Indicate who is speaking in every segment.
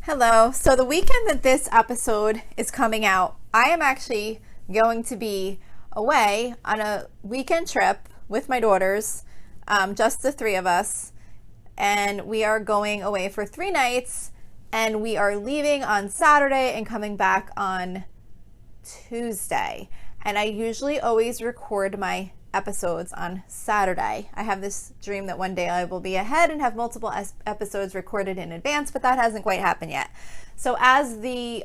Speaker 1: Hello. So the weekend that this episode is coming out, I am actually going to be away on a weekend trip with my daughters, just the three of us. And we are going away for 3 nights, and we are leaving on Saturday and coming back on Tuesday. And I usually always record my episodes on Saturday. I have this dream that one day I will be ahead and have multiple episodes recorded in advance, but that hasn't quite happened yet. So as the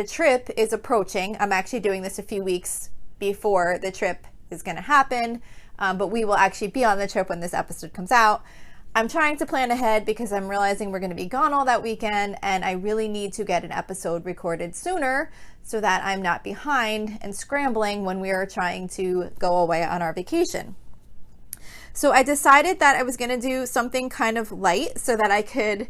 Speaker 1: trip is approaching, I'm actually doing this a few weeks before the trip is going to happen, but we will actually be on the trip when this episode comes out. I'm trying to plan ahead because I'm realizing we're going to be gone all that weekend, and I really need to get an episode recorded sooner so that I'm not behind and scrambling when we are trying to go away on our vacation. So I decided that I was going to do something kind of light so that I could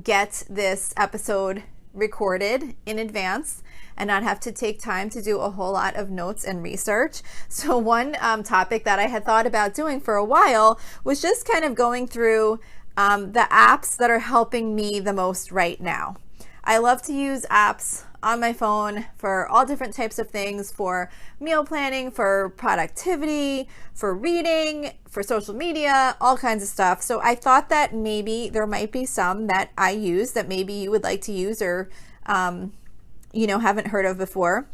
Speaker 1: get this episode recorded in advance and not have to take time to do a whole lot of notes and research. So one topic that I had thought about doing for a while was just kind of going through the apps that are helping me the most right now. I love to use apps on my phone for all different types of things, for meal planning, for productivity, for reading, for social media, all kinds of stuff. So I thought that maybe there might be some that I use that maybe you would like to use or haven't heard of before,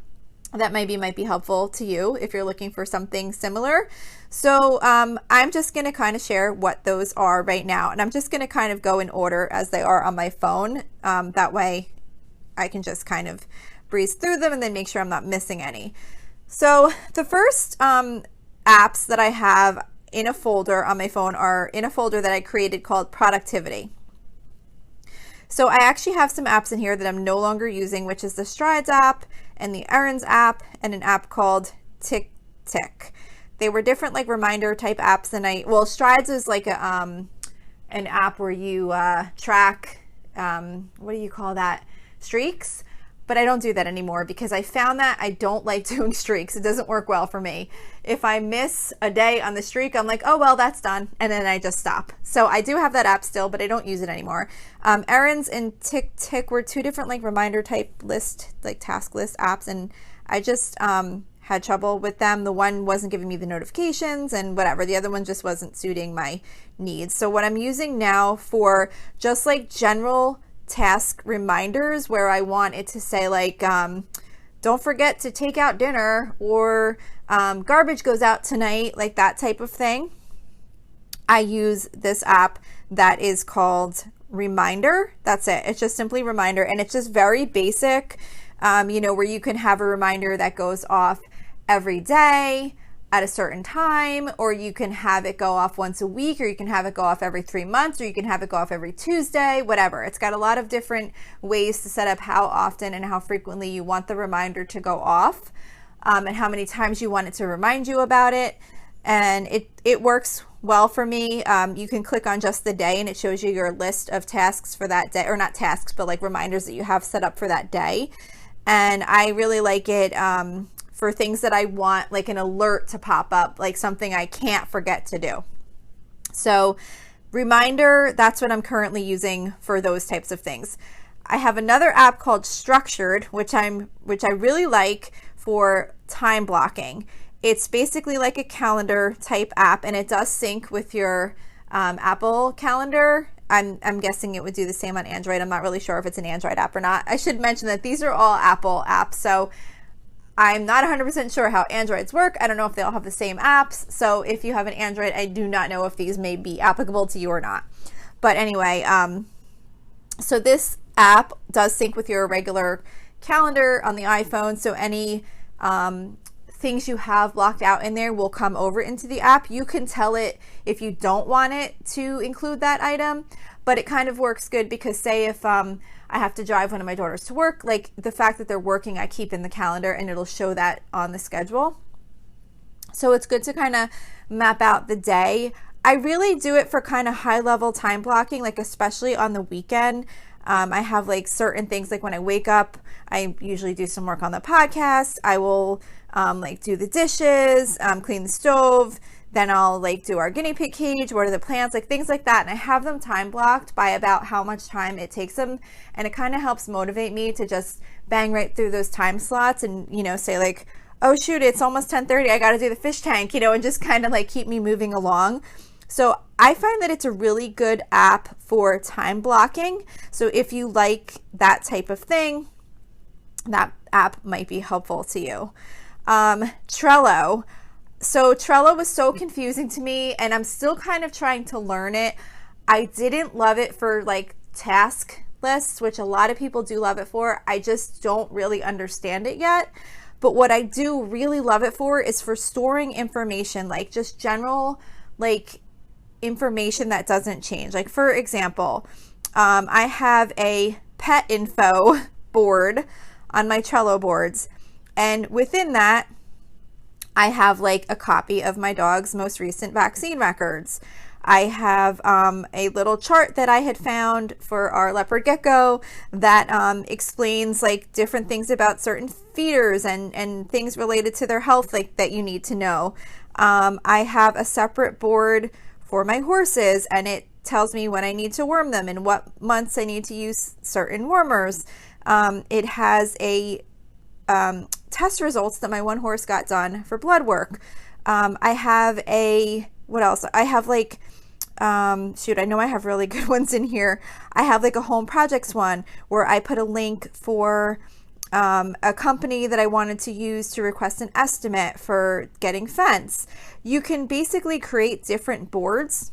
Speaker 1: that maybe might be helpful to you if you're looking for something similar. So I'm just going to kind of share what those are right now, and I'm just going to kind of go in order as they are on my phone. That way I can just kind of breeze through them and then make sure I'm not missing any. So the first apps that I have in a folder on my phone are in a folder that I created called Productivity. So I actually have some apps in here that I'm no longer using, which is the Strides app and the Errands app and an app called Tick Tick. They were different like reminder type apps, and Strides is like an app where you track, what do you call that? Streaks. But I don't do that anymore because I found that I don't like doing streaks. It doesn't work well for me. If I miss a day on the streak, I'm like, oh, well, that's done. And then I just stop. So I do have that app still, but I don't use it anymore. Errands and Tick Tick were 2 different like reminder type list, like task list apps. And I just had trouble with them. The one wasn't giving me the notifications and whatever. The other one just wasn't suiting my needs. So what I'm using now for just like general task reminders, where I want it to say like, don't forget to take out dinner, or garbage goes out tonight, like that type of thing. I use this app that is called Reminder. That's it. It's just simply Reminder, and it's just very basic, where you can have a reminder that goes off every day at a certain time, or you can have it go off once a week, or you can have it go off every 3 months, or you can have it go off every Tuesday, whatever. It's got a lot of different ways to set up how often and how frequently you want the reminder to go off, and how many times you want it to remind you about it. And it works well for me. You can click on just the day and it shows you your list of tasks for that day, or not tasks, but like reminders that you have set up for that day. And I really like it for things that I want like an alert to pop up, like something I can't forget to do. So Reminder, that's what I'm currently using for those types of things. I have another app called Structured, which I really like for time blocking. It's basically like a calendar type app, and it does sync with your Apple Calendar. I'm guessing it would do the same on Android. I'm not really sure if it's an Android app or not. I should mention that these are all Apple apps, so I'm not 100% sure how Androids work. I don't know if they all have the same apps. So if you have an Android, I do not know if these may be applicable to you or not. But anyway, so this app does sync with your regular calendar on the iPhone. So any things you have blocked out in there will come over into the app. You can tell it if you don't want it to include that item, but it kind of works good because say if I have to drive one of my daughters to work, like the fact that they're working, I keep in the calendar and it'll show that on the schedule. So it's good to kind of map out the day. I really do it for kind of high level time blocking, like especially on the weekend. I have like certain things, like when I wake up, I usually do some work on the podcast. I will like do the dishes, clean the stove, Then I'll like do our guinea pig cage, what are the plants, like things like that. And I have them time blocked by about how much time it takes them. And it kind of helps motivate me to just bang right through those time slots and, you know, say like, oh shoot, it's almost 10:30. I got to do the fish tank, you know, and just kind of like keep me moving along. So I find that it's a really good app for time blocking. So if you like that type of thing, that app might be helpful to you. Trello. So Trello was so confusing to me, and I'm still kind of trying to learn it. I didn't love it for like task lists, which a lot of people do love it for. I just don't really understand it yet. But what I do really love it for is for storing information, like just general like information that doesn't change. Like for example, I have a pet info board on my Trello boards, and within that I have like a copy of my dog's most recent vaccine records. I have a little chart that I had found for our leopard gecko that explains like different things about certain feeders and things related to their health, like that you need to know. I have a separate board for my horses, and it tells me when I need to worm them and what months I need to use certain wormers. It has a test results that my one horse got done for blood work. I have what else? I have like, I know I have really good ones in here. I have like a home projects one where I put a link for a company that I wanted to use to request an estimate for getting fence. You can basically create different boards,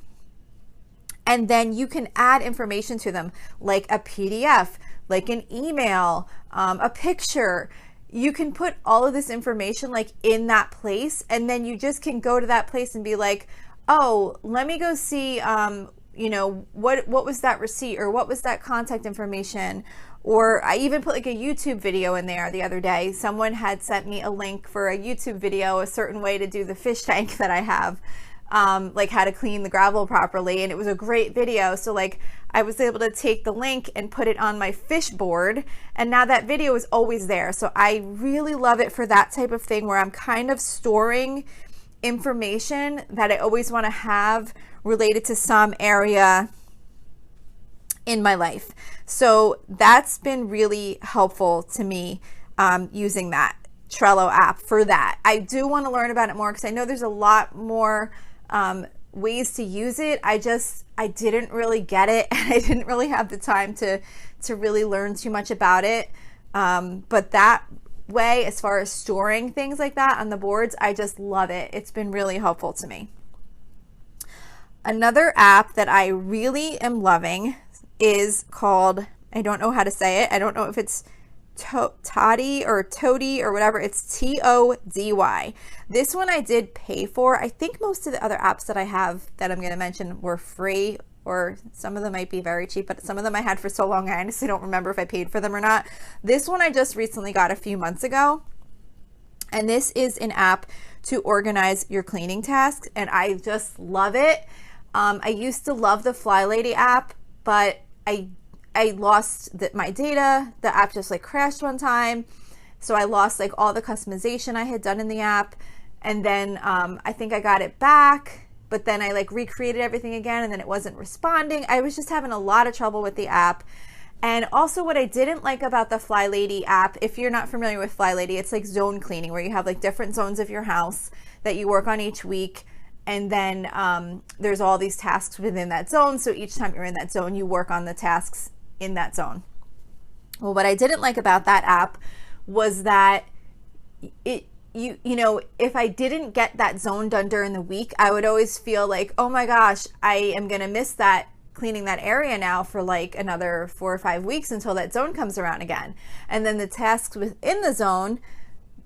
Speaker 1: and then you can add information to them, like a PDF, like an email, a picture. You can put all of this information like in that place, and then you just can go to that place and be like, oh, let me go see, you know, what was that receipt, or what was that contact information. Or I even put like a YouTube video in there the other day. Someone had sent me a link for a YouTube video, a certain way to do the fish tank that I have, like how to clean the gravel properly. And it was a great video. So like I was able to take the link and put it on my fish board, and now that video is always there. So I really love it for that type of thing where I'm kind of storing information that I always want to have related to some area in my life. So that's been really helpful to me, using that Trello app for that. I do want to learn about it more because I know there's a lot more ways to use it. I didn't really get it, and I didn't really have the time to really learn too much about it. But that way, as far as storing things like that on the boards, I just love it. It's been really helpful to me. Another app that I really am loving is called, I don't know how to say it. I don't know if it's Toddy or Toady or whatever. It's TODY. This one I did pay for. I think most of the other apps that I have that I'm going to mention were free, or some of them might be very cheap, but some of them I had for so long I honestly don't remember if I paid for them or not. This one I just recently got a few months ago, and this is an app to organize your cleaning tasks, and I just love it. I used to love the Fly Lady app, but I lost my data. The app just like crashed one time, so I lost like all the customization I had done in the app, and then I think I got it back, but then I like recreated everything again, and then it wasn't responding. I was just having a lot of trouble with the app. And also what I didn't like about the Fly Lady app, if you're not familiar with Fly Lady, it's like zone cleaning where you have like different zones of your house that you work on each week. And then there's all these tasks within that zone. So each time you're in that zone, you work on the tasks in that zone. Well, what I didn't like about that app was that you know, if I didn't get that zone done during the week, I would always feel like, oh my gosh, I am going to miss that cleaning that area now for like another 4 or 5 weeks until that zone comes around again. And then the tasks within the zone,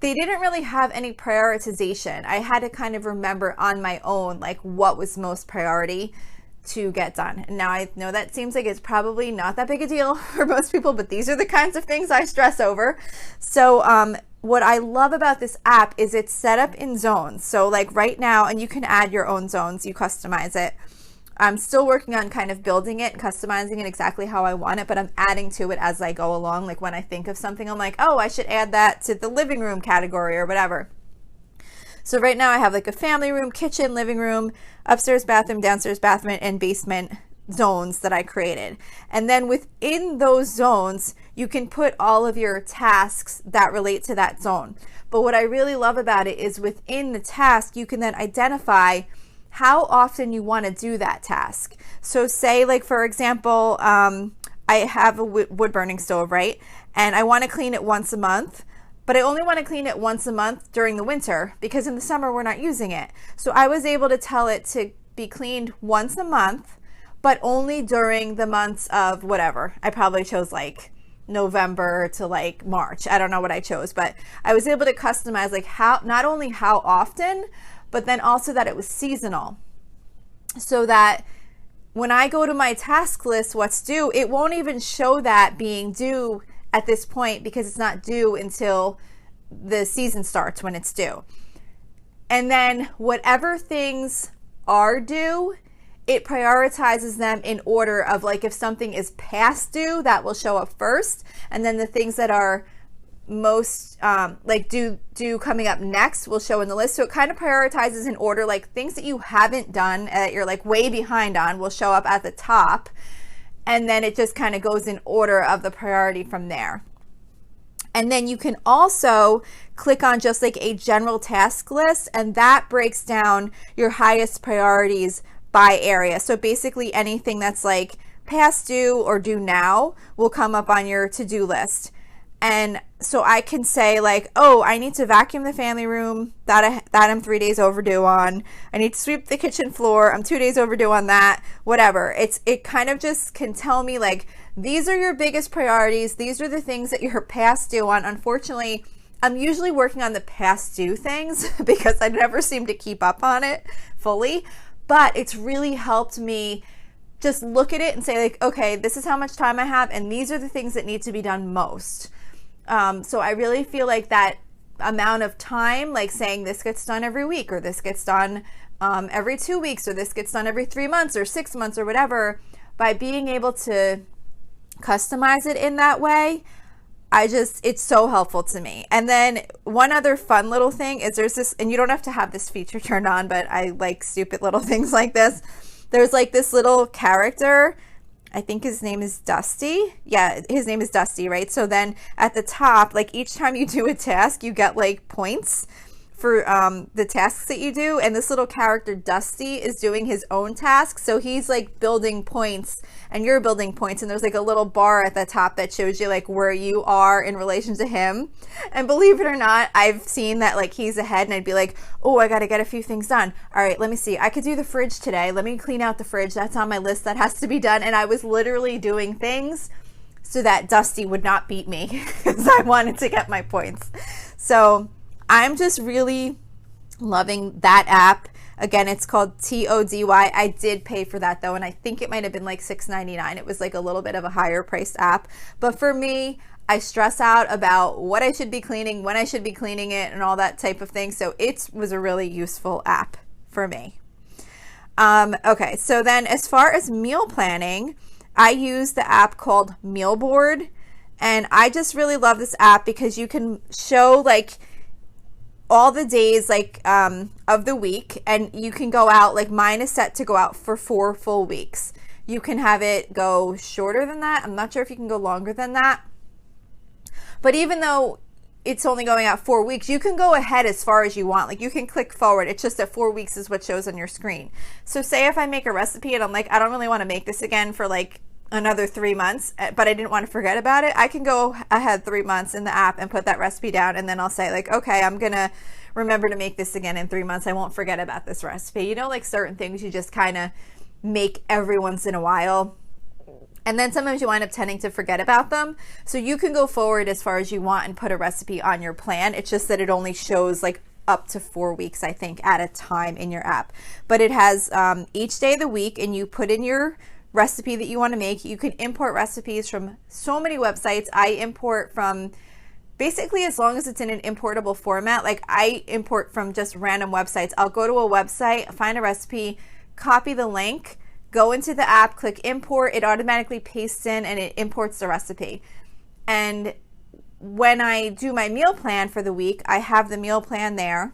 Speaker 1: they didn't really have any prioritization. I had to kind of remember on my own, like what was most priority to get done. And now I know that seems like it's probably not that big a deal for most people, but these are the kinds of things I stress over. So what I love about this app is it's set up in zones. So like right now, and you can add your own zones, you customize it. I'm still working on kind of building it, customizing it exactly how I want it, but I'm adding to it as I go along. Like when I think of something, I'm like, oh, I should add that to the living room category or whatever. So right now I have like a family room, kitchen, living room, upstairs bathroom, downstairs bathroom, and basement zones that I created. And then within those zones, you can put all of your tasks that relate to that zone. But what I really love about it is within the task, you can then identify how often you want to do that task. So say like, for example, I have a wood burning stove, right? And I want to clean it once a month, but I only want to clean it once a month during the winter because in the summer we're not using it. So I was able to tell it to be cleaned once a month, but only during the months of whatever. I probably chose like November to like March. I don't know what I chose, but I was able to customize like how, not only how often, but then also that it was seasonal, so that when I go to my task list, what's due, it won't even show that being due at this point because it's not due until the season starts when it's due. And then whatever things are due, it prioritizes them in order of like if something is past due, that will show up first. And then the things that are most like due coming up next will show in the list. So it kind of prioritizes in order, like things that you haven't done that you're like way behind on will show up at the top, and then it just kind of goes in order of the priority from there. And then you can also click on just like a general task list, and that breaks down your highest priorities by area. So basically anything that's like past due or due now will come up on your to-do list. And so I can say like, oh, I need to vacuum the family room that I'm 3 days overdue on. I need to sweep the kitchen floor. I'm 2 days overdue on that, whatever. It kind of just can tell me like, these are your biggest priorities. These are the things that you're past due on. Unfortunately, I'm usually working on the past due things because I never seem to keep up on it fully, but it's really helped me just look at it and say like, okay, this is how much time I have, and these are the things that need to be done most. So I really feel like that amount of time, like saying this gets done every week, or this gets done every 2 weeks, or this gets done every 3 months or 6 months or whatever, by being able to customize it in that way, it's so helpful to me. And then one other fun little thing is there's this, and you don't have to have this feature turned on, but I like stupid little things like this. There's like this little character, I think his name is Dusty. Yeah, his name is Dusty, right? So then at the top, like each time you do a task, you get like points for the tasks that you do. And this little character, Dusty, is doing his own task. So he's like building points and you're building points. And there's like a little bar at the top that shows you like where you are in relation to him. And believe it or not, I've seen that like he's ahead and I'd be like, oh, I got to get a few things done. All right, let me see. I could do the fridge today. Let me clean out the fridge. That's on my list. That has to be done. And I was literally doing things so that Dusty would not beat me because I wanted to get my points. So I'm just really loving that app. Again, it's called TODY. I did pay for that though, and I think it might have been like $6.99. It was like a little bit of a higher priced app. But for me, I stress out about what I should be cleaning, when I should be cleaning it, and all that type of thing. So it was a really useful app for me. Okay, so then as far as meal planning, I use the app called Meal Board. And I just really love this app because you can show like all the days like of the week, and you can go out, like mine is set to go out for 4 full weeks. You can have it go shorter than that. I'm not sure if you can go longer than that. But even though it's only going out 4 weeks, you can go ahead as far as you want. Like you can click forward. It's just that 4 weeks is what shows on your screen. So say if I make a recipe and I'm like, I don't really want to make this again for like another 3 months, but I didn't want to forget about it, I can go ahead 3 months in the app and put that recipe down, and then I'll say like, okay, I'm gonna remember to make this again in 3 months. I won't forget about this recipe. You know, like certain things you just kind of make every once in a while, and then sometimes you wind up tending to forget about them. So you can go forward as far as you want and put a recipe on your plan. It's just that it only shows like up to 4 weeks, I think, at a time in your app. But it has each day of the week, and you put in your recipe that you want to make. You can import recipes from so many websites. I import from basically as long as it's in an importable format. Like I import from just random websites. I'll go to a website, find a recipe, copy the link, go into the app, click import, it automatically pastes in and it imports the recipe. And when I do my meal plan for the week, I have the meal plan there.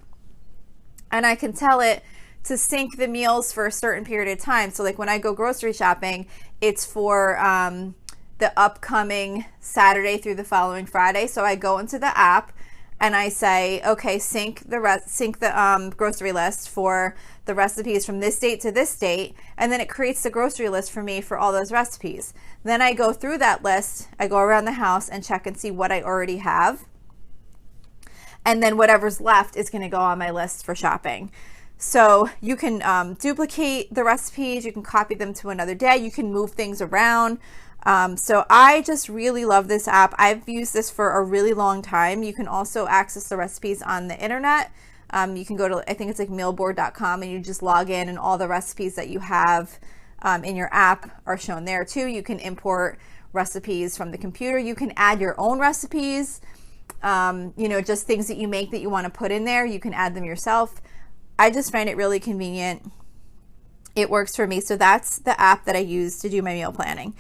Speaker 1: and I can tell it to sync the meals for a certain period of time. So like when I go grocery shopping, it's for the upcoming Saturday through the following Friday. So I go into the app and I say, okay, sync the grocery list for the recipes from this date to this date, and then it creates the grocery list for me for all those recipes. Then I go through that list, I go around the house and check and see what I already have, and then whatever's left is going to go on my list for shopping. So you can duplicate the recipes, you can copy them to another day, you can move things around. So I just really love this app. I've used this for a really long time. You can also access the recipes on the internet. You can go to, I think it's like mealboard.com, and you just log in and all the recipes that you have in your app are shown there too. You can import recipes from the computer. You can add your own recipes, just things that you make that you want to put in there. You can add them yourself. I just find it really convenient. It works for me. So that's the app that I use to do my meal planning.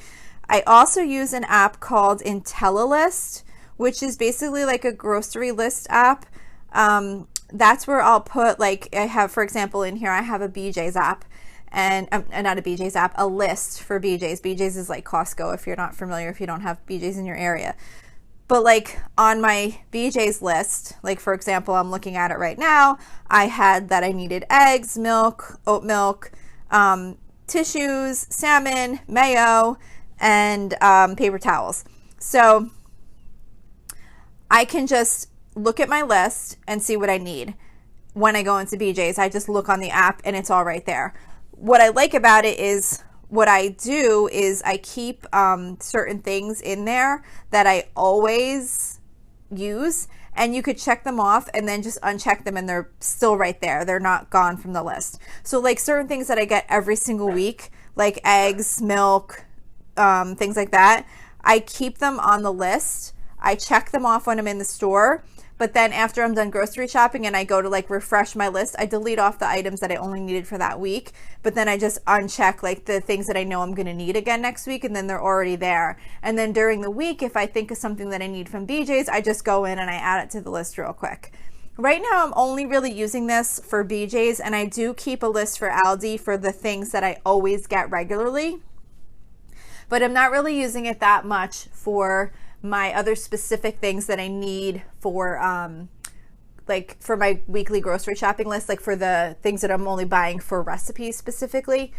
Speaker 1: I also use an app called Untitled, which is basically like a grocery list app. That's where I'll put, like, I have, for example, in here, I have a BJ's app, and not a BJ's app, a list for BJ's. BJ's is like Costco, if you're not familiar, if you don't have BJ's in your area. But like on my BJ's list, like for example, I'm looking at it right now, I had that I needed eggs, milk, oat milk, tissues, salmon, mayo, and paper towels. So I can just look at my list and see what I need. When I go into BJ's, I just look on the app and it's all right there. What I like about it is what I do is I keep certain things in there that I always use, and you could check them off and then just uncheck them and they're still right there. They're not gone from the list. So like certain things that I get every single week, like eggs, milk, things like that, I keep them on the list. I check them off when I'm in the store, but then after I'm done grocery shopping and I go to like refresh my list, I delete off the items that I only needed for that week, but then I just uncheck like the things that I know I'm going to need again next week, and then they're already there. And then during the week, if I think of something that I need from BJ's, I just go in and I add it to the list real quick. Right now, I'm only really using this for BJ's, and I do keep a list for Aldi for the things that I always get regularly, but I'm not really using it that much for my other specific things that I need for like for my weekly grocery shopping list, like for the things that I'm only buying for recipes specifically,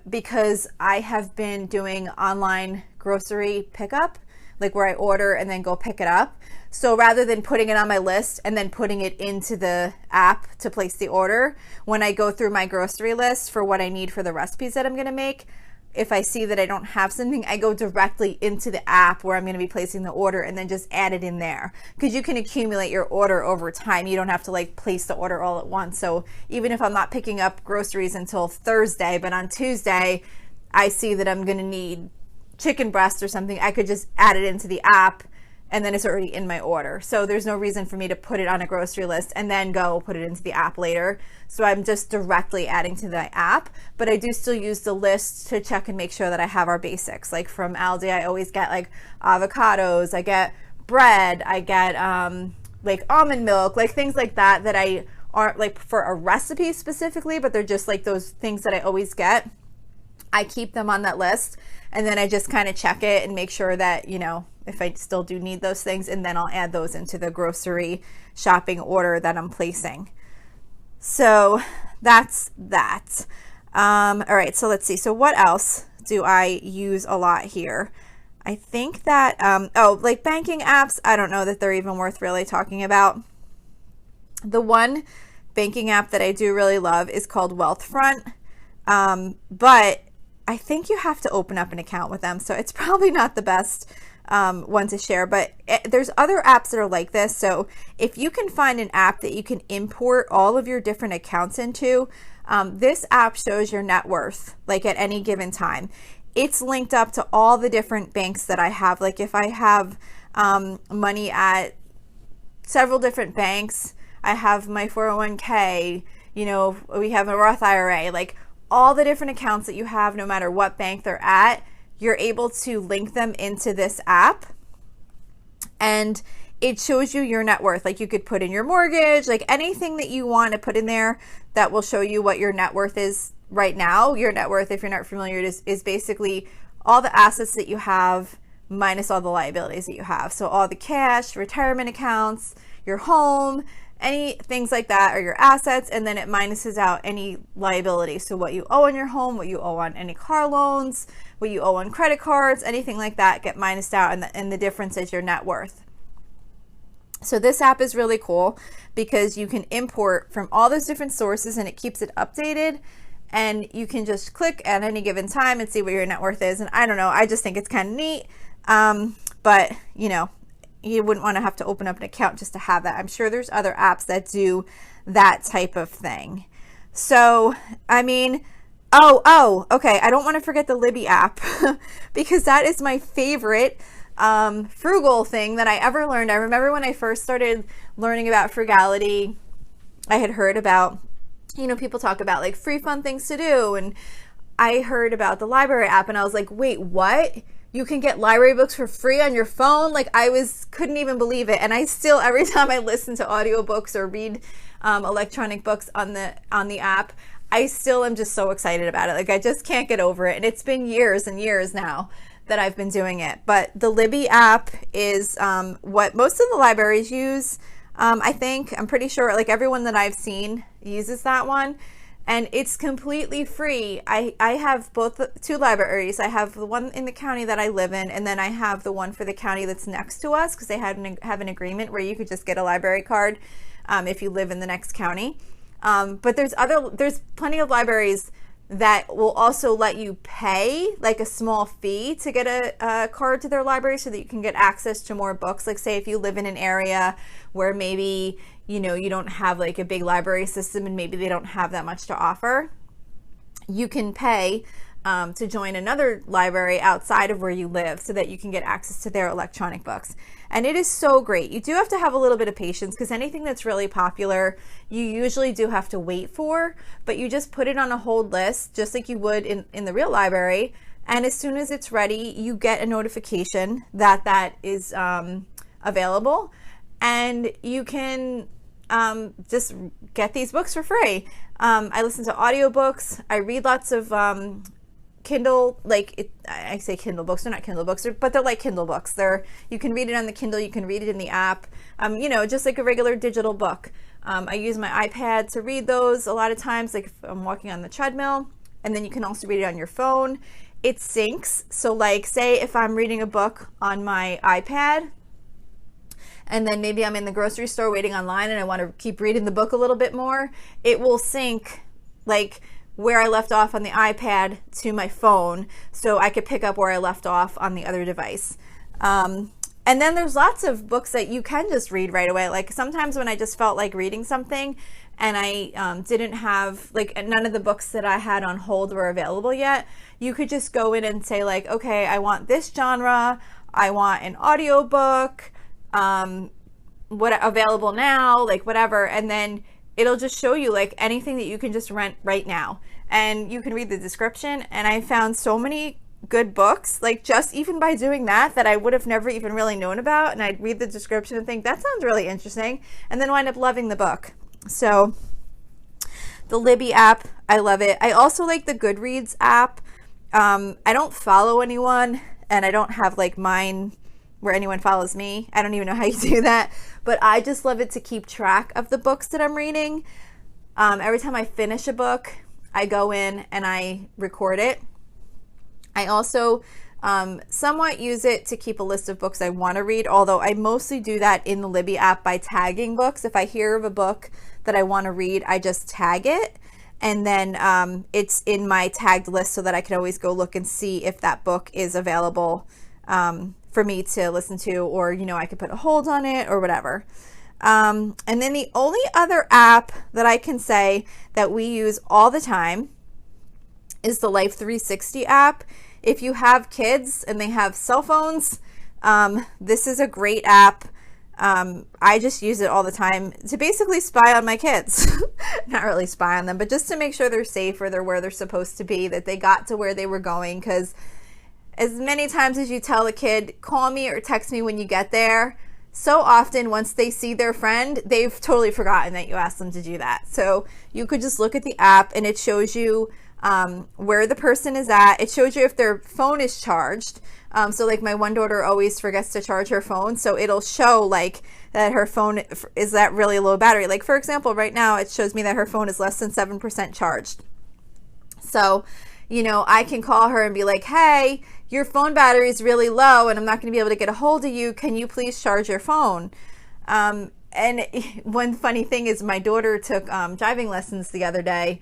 Speaker 1: because I have been doing online grocery pickup, like where I order and then go pick it up. So rather than putting it on my list and then putting it into the app to place the order, when I go through my grocery list for what I need for the recipes that I'm going to make, if I see that I don't have something, I go directly into the app where I'm going to be placing the order and then just add it in there, because you can accumulate your order over time. You don't have to like place the order all at once. So even if I'm not picking up groceries until Thursday, but on Tuesday I see that I'm going to need chicken breast or something, I could just add it into the app and then it's already in my order. So there's no reason for me to put it on a grocery list and then go put it into the app later. So I'm just directly adding to the app, but I do still use the list to check and make sure that I have our basics. Like from Aldi, I always get like avocados, I get bread, I get like almond milk, like things like that that I aren't like for a recipe specifically, but they're just like those things that I always get. I keep them on that list, and then I just kind of check it and make sure that, you know, if I still do need those things, and then I'll add those into the grocery shopping order that I'm placing. So that's that. All right, so let's see. So what else do I use a lot here? I think that, like banking apps, I don't know that they're even worth really talking about. The one banking app that I do really love is called Wealthfront, but I think you have to open up an account with them, so it's probably not the best one to share, but there's other apps that are like this. So if you can find an app that you can import all of your different accounts into, this app shows your net worth like at any given time. It's linked up to all the different banks that I have. Like if I have money at several different banks, I have my 401k, you know, we have a Roth IRA, like all the different accounts that you have, no matter what bank they're at, you're able to link them into this app, and it shows you your net worth. Like you could put in your mortgage, like anything that you want to put in there that will show you what your net worth is right now. Your net worth, if you're not familiar, is basically all the assets that you have minus all the liabilities that you have. So all the cash, retirement accounts, your home, any things like that are your assets, and then it minuses out any liability. So what you owe on your home, what you owe on any car loans, what you owe on credit cards, anything like that get minused out, and the difference is your net worth. So this app is really cool because you can import from all those different sources and it keeps it updated, and you can just click at any given time and see what your net worth is. And I don't know, I just think it's kind of neat. But you know, you wouldn't want to have to open up an account just to have that. I'm sure there's other apps that do that type of thing. So, I mean, okay. I don't want to forget the Libby app because that is my favorite frugal thing that I ever learned. I remember when I first started learning about frugality, I had heard about, you know, people talk about like free fun things to do. And I heard about the library app and I was like, wait, what? You can get library books for free on your phone? Like couldn't even believe it. And I still, every time I listen to audiobooks or read electronic books on the app, I still am just so excited about it. Like I just can't get over it. And it's been years and years now that I've been doing it. But the Libby app is what most of the libraries use. I think, I'm pretty sure, like everyone that I've seen uses that one. And it's completely free. I have two libraries. I have the one in the county that I live in, and then I have the one for the county that's next to us, because they have an agreement where you could just get a library card if you live in the next county. But there's plenty of libraries that will also let you pay like a small fee to get a card to their library so that you can get access to more books. Like say if you live in an area where maybe, you know, you don't have like a big library system and maybe they don't have that much to offer, you can pay to join another library outside of where you live so that you can get access to their electronic books. And it is so great. You do have to have a little bit of patience because anything that's really popular, you usually do have to wait for, but you just put it on a hold list just like you would in the real library. And as soon as it's ready, you get a notification that is available, and you can just get these books for free. I listen to audiobooks. I read lots of Kindle, I say Kindle books, they're not Kindle books, but they're like Kindle books. You can read it on the Kindle, you can read it in the app, you know, just like a regular digital book. I use my iPad to read those a lot of times, like if I'm walking on the treadmill, and then you can also read it on your phone. It syncs, so like say if I'm reading a book on my iPad, and then maybe I'm in the grocery store waiting online and I want to keep reading the book a little bit more, it will sync like where I left off on the iPad to my phone, so I could pick up where I left off on the other device. And then there's lots of books that you can just read right away. Like sometimes when I just felt like reading something and I didn't have, like none of the books that I had on hold were available yet, you could just go in and say like, okay, I want this genre, I want an audiobook, what available now, like whatever, and then it'll just show you like anything that you can just rent right now, and you can read the description. And I found so many good books, like just even by doing that I would have never even really known about, and I'd read the description and think that sounds really interesting, and then wind up loving the book. So the Libby app, I love it. I also like the Goodreads app. I don't follow anyone, and I don't have like mine where anyone follows me. I don't even know how you do that, but I just love it to keep track of the books that I'm reading. Every time I finish a book, I go in and I record it. I also somewhat use it to keep a list of books I want to read, although I mostly do that in the Libby app by tagging books. If I hear of a book that I want to read, I just tag it, and then it's in my tagged list so that I can always go look and see if that book is available for me to listen to, or, you know, I could put a hold on it or whatever. And then the only other app that I can say that we use all the time is the Life360 app. If you have kids and they have cell phones, this is a great app. I just use it all the time to basically spy on my kids. Not really spy on them, but just to make sure they're safe, or they're where they're supposed to be, that they got to where they were going. Because as many times as you tell a kid, call me or text me when you get there, so often once they see their friend, they've totally forgotten that you asked them to do that. So you could just look at the app and it shows you where the person is at. It shows you if their phone is charged. So like my one daughter always forgets to charge her phone. So it'll show like that her phone is at really low battery. Like for example, right now it shows me that her phone is less than 7% charged. So, you know, I can call her and be like, hey, your phone battery is really low and I'm not going to be able to get a hold of you. Can you please charge your phone? And one funny thing is my daughter took driving lessons the other day,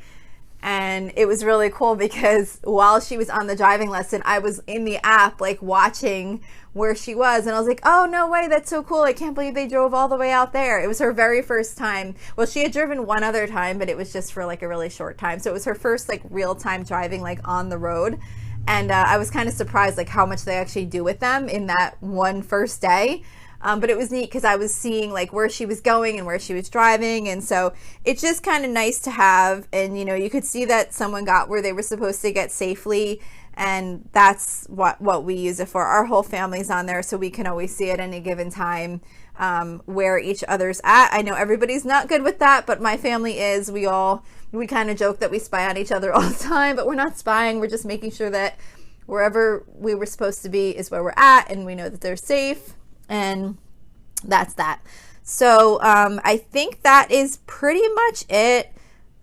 Speaker 1: and it was really cool because while she was on the driving lesson, I was in the app like watching where she was, and I was like, oh no way, that's so cool. I can't believe they drove all the way out there. It was her very first time. Well, she had driven one other time, but it was just for like a really short time. So it was her first like real time driving like on the road. And I was kind of surprised like how much they actually do with them in that one first day. But it was neat because I was seeing like where she was going and where she was driving. And so it's just kind of nice to have. And, you know, you could see that someone got where they were supposed to get safely. And that's what we use it for. Our whole family's on there, so we can always see at any given time where each other's at. I know everybody's not good with that, but my family is. We kind of joke that we spy on each other all the time, but we're not spying. We're just making sure that wherever we were supposed to be is where we're at, and we know that they're safe. And that's that. So I think that is pretty much it.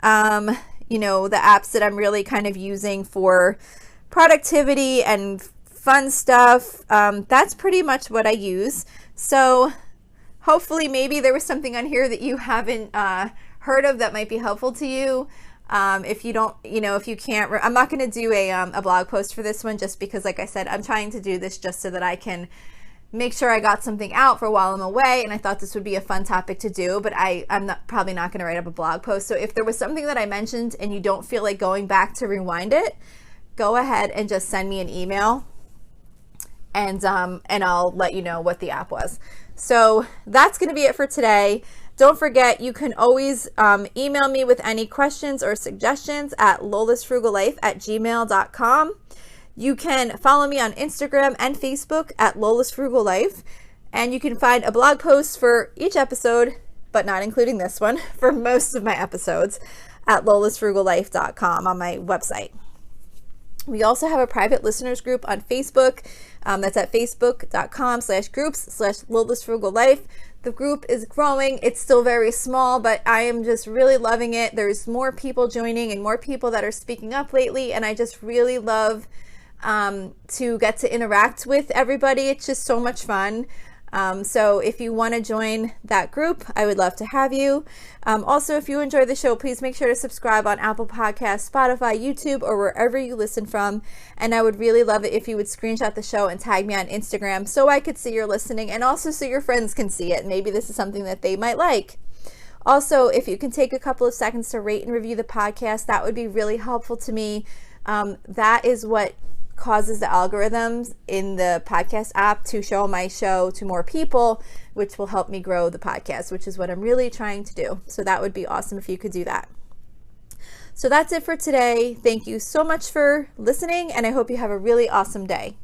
Speaker 1: You know, the apps that I'm really kind of using for productivity and fun stuff, that's pretty much what I use. So hopefully maybe there was something on here that you haven't heard of that might be helpful to you. If you don't, you know, if you can't, I'm not going to do a blog post for this one just because, like I said, I'm trying to do this just so that I can make sure I got something out for while I'm away, and I thought this would be a fun topic to do, but I'm probably not going to write up a blog post. So if there was something that I mentioned and you don't feel like going back to rewind it, go ahead and just send me an email, and I'll let you know what the app was. So that's going to be it for today. Don't forget, you can always email me with any questions or suggestions at lolasfrugallife@gmail.com. You can follow me on Instagram and Facebook at lolasfrugallife, and you can find a blog post for each episode, but not including this one, for most of my episodes at lolasfrugallife.com on my website. We also have a private listeners group on Facebook. That's at facebook.com/groups/lolasfrugallife. The group is growing. It's still very small, but I am just really loving it. There's more people joining and more people that are speaking up lately, and I just really love to get to interact with everybody. It's just so much fun. So if you want to join that group, I would love to have you. Also, if you enjoy the show, please make sure to subscribe on Apple Podcasts, Spotify, YouTube, or wherever you listen from. And I would really love it if you would screenshot the show and tag me on Instagram so I could see you're listening, and also so your friends can see it. Maybe this is something that they might like. Also, if you can take a couple of seconds to rate and review the podcast, that would be really helpful to me. That is what causes the algorithms in the podcast app to show my show to more people, which will help me grow the podcast, which is what I'm really trying to do. So that would be awesome if you could do that. So that's it for today. Thank you so much for listening, and I hope you have a really awesome day.